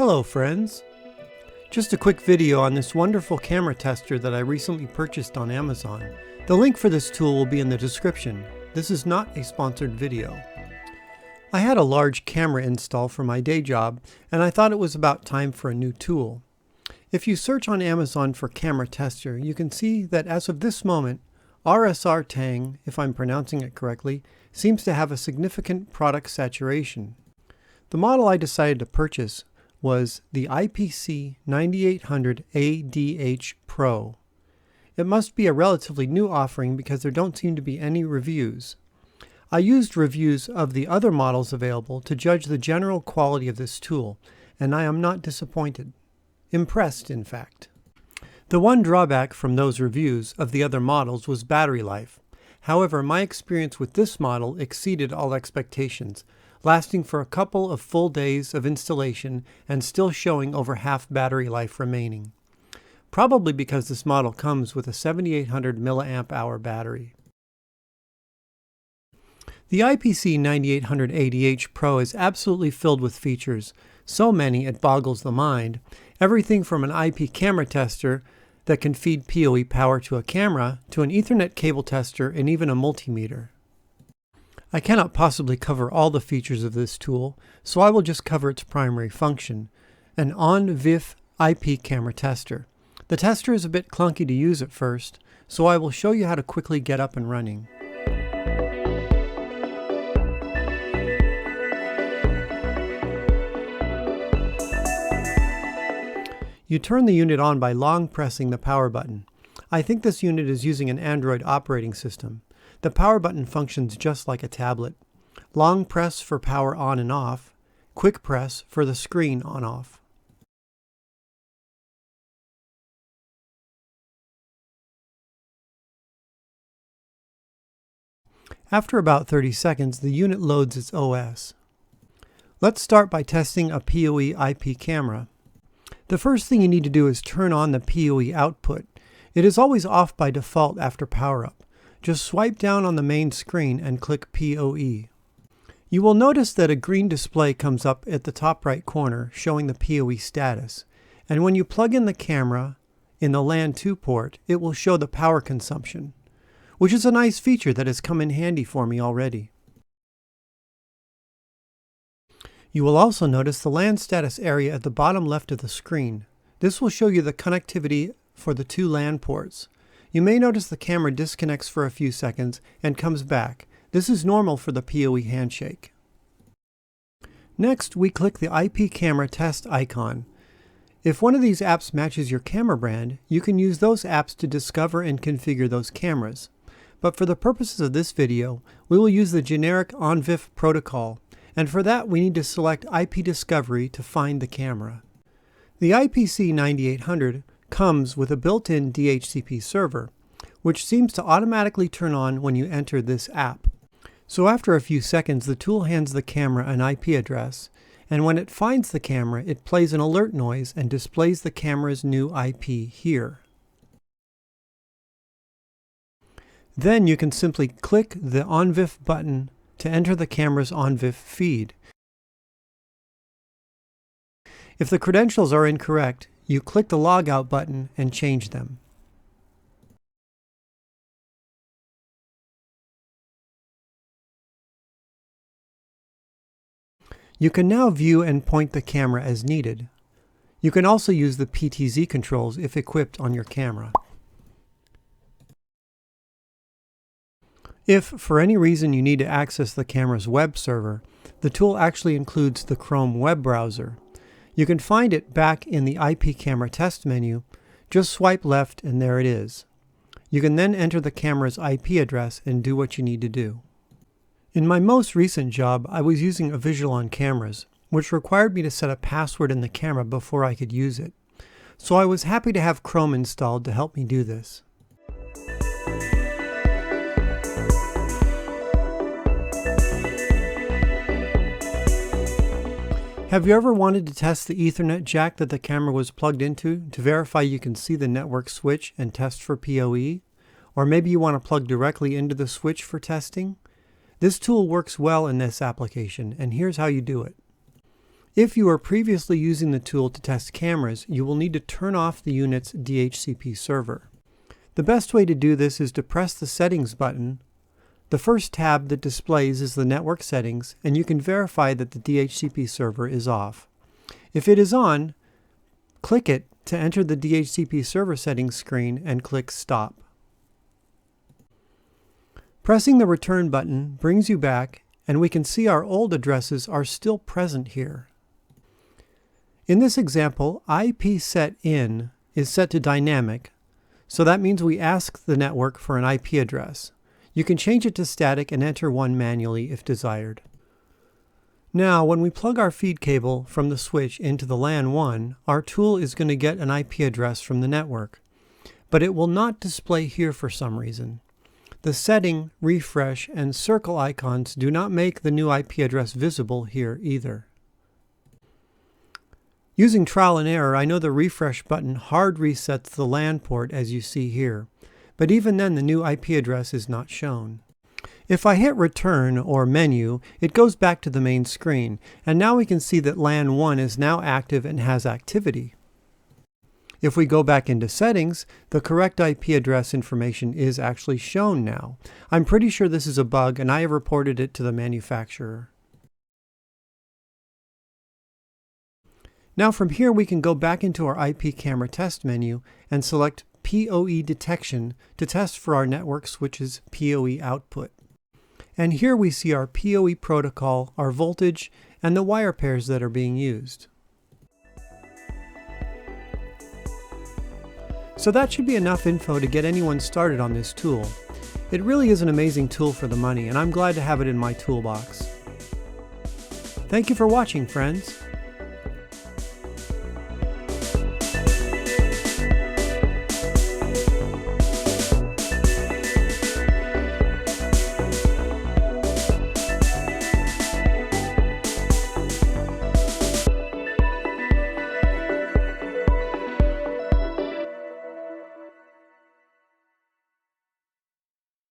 Hello friends! Just a quick video on this wonderful camera tester that I recently purchased on Amazon. The link for this tool will be in the description. This is not a sponsored video. I had a large camera install for my day job and I thought it was about time for a new tool. If you search on Amazon for camera tester, you can see that as of this moment, Rsrteng, if I'm pronouncing it correctly, seems to have a significant product saturation. The model I decided to purchase was the IPC 9800 ADH Pro. It must be a relatively new offering because there don't seem to be any reviews. I used reviews of the other models available to judge the general quality of this tool, and I am not disappointed. Impressed, in fact. The one drawback from those reviews of the other models was battery life. However, my experience with this model exceeded all expectations, lasting for a couple of full days of installation and still showing over half battery life remaining. Probably because this model comes with a 7800 mAh battery. The IPC 9800 ADH Pro is absolutely filled with features, so many it boggles the mind. Everything from an IP camera tester that can feed PoE power to a camera, to an Ethernet cable tester, and even a multimeter. I cannot possibly cover all the features of this tool, so I will just cover its primary function, an on-VIF IP camera tester. The tester is a bit clunky to use at first, so I will show you how to quickly get up and running. You turn the unit on by long pressing the power button. I think this unit is using an Android operating system. The power button functions just like a tablet. Long press for power on and off, quick press for the screen on-off. After about 30 seconds, the unit loads its OS. Let's start by testing a PoE IP camera. The first thing you need to do is turn on the PoE output. It is always off by default after power-up. Just swipe down on the main screen and click PoE. You will notice that a green display comes up at the top right corner showing the PoE status. And when you plug in the camera in the LAN 2 port, it will show the power consumption, which is a nice feature that has come in handy for me already. You will also notice the LAN status area at the bottom left of the screen. This will show you the connectivity for the two LAN ports. You may notice the camera disconnects for a few seconds and comes back. This is normal for the PoE handshake. Next, we click the IP camera test icon. If one of these apps matches your camera brand, you can use those apps to discover and configure those cameras. But for the purposes of this video, we will use the generic on-VIF protocol. And for that, we need to select IP Discovery to find the camera. The IPC 9800 comes with a built-in DHCP server, which seems to automatically turn on when you enter this app. So after a few seconds, the tool hands the camera an IP address, and when it finds the camera, it plays an alert noise and displays the camera's new IP here. Then you can simply click the on-VIF button to enter the camera's on-VIF feed. If the credentials are incorrect, you click the logout button and change them. You can now view and point the camera as needed. You can also use the PTZ controls if equipped on your camera. If, for any reason, you need to access the camera's web server, the tool actually includes the Chrome web browser. You can find it back in the IP camera test menu. Just swipe left and there it is. You can then enter the camera's IP address and do what you need to do. In my most recent job, I was using a visual on cameras, which required me to set a password in the camera before I could use it. So I was happy to have Chrome installed to help me do this. Have you ever wanted to test the Ethernet jack that the camera was plugged into to verify you can see the network switch and test for PoE? Or maybe you want to plug directly into the switch for testing? This tool works well in this application, and here's how you do it. If you are previously using the tool to test cameras, you will need to turn off the unit's DHCP server. The best way to do this is to press the Settings button. The first tab that displays is the network settings, and you can verify that the DHCP server is off. If it is on, click it to enter the DHCP server settings screen and click Stop. Pressing the Return button brings you back, and we can see our old addresses are still present here. In this example, IPSetIn is set to dynamic, so that means we ask the network for an IP address. You can change it to static and enter one manually if desired. Now, when we plug our feed cable from the switch into the LAN 1, our tool is going to get an IP address from the network, but it will not display here for some reason. The setting, refresh, and circle icons do not make the new IP address visible here either. Using trial and error, I know the refresh button hard resets the LAN port as you see here, but even then the new IP address is not shown. If I hit Return or Menu, it goes back to the main screen, and now we can see that LAN 1 is now active and has activity. If we go back into Settings, the correct IP address information is actually shown now. I'm pretty sure this is a bug, and I have reported it to the manufacturer. Now from here we can go back into our IP camera test menu and select PoE detection to test for our network switch's PoE output. And here we see our PoE protocol, our voltage, and the wire pairs that are being used. So that should be enough info to get anyone started on this tool. It really is an amazing tool for the money, and I'm glad to have it in my toolbox. Thank you for watching, friends.